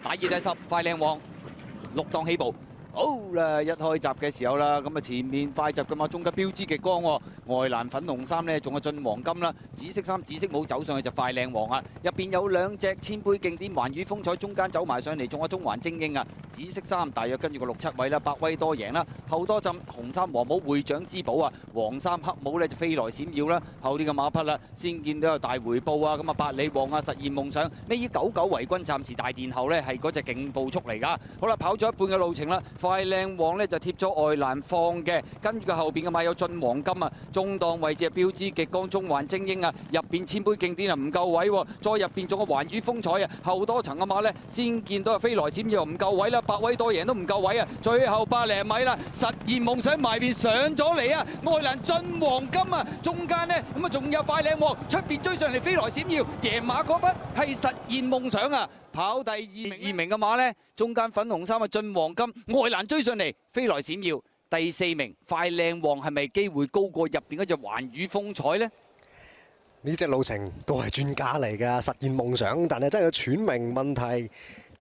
打熱第10，快靚旺6檔起步。好啦，一開閘嘅時候啦，咁啊前面快閘嘅馬中間標誌極光喎，外欄粉紅衫呢，仲有進黃金啦，紫色衫紫色帽走上去就快靚王啊！入邊有兩隻千杯勁典環宇風采，中間走埋上嚟，仲有中環精英啊！紫色衫大約跟住個6、7位啦，百威多贏啦，後多陣紅衫黃帽會長之寶啊，黃衫黑帽呢就飛來閃耀啦，後啲嘅馬匹啦，先見到有大回報啊，咁啊百里旺啊實現夢想，尾以99圍軍暫時大殿後呢係嗰隻勁步速嚟㗎，好啦跑咗一半嘅路程啦。快靚旺呢就貼咗外欄放嘅，跟住佢後邊嘅馬有進黃金啊，中檔位置係標誌極光中環精英啊，入邊千杯勁典啊唔夠位喎，再入邊仲有環宇風采啊，後多層嘅馬呢，先見到係飛來閃耀唔夠位啦，百威多贏都唔夠位啊，最後百零米啦，實現夢想埋邊上咗嚟啊，外欄進黃金啊，中間呢，咁啊仲有快靚旺出邊追上嚟飛來閃耀，贏馬嗰筆係實現夢想啊！跑第二名嘅馬呢，中間粉紅衫嘅進黃金，外欄追上嚟，飛來閃耀。第4名快靚旺係咪機會高過入邊嗰隻環宇風采呢？呢隻路程都係專家嚟㗎，實現夢想，但係真係有喘鳴問題。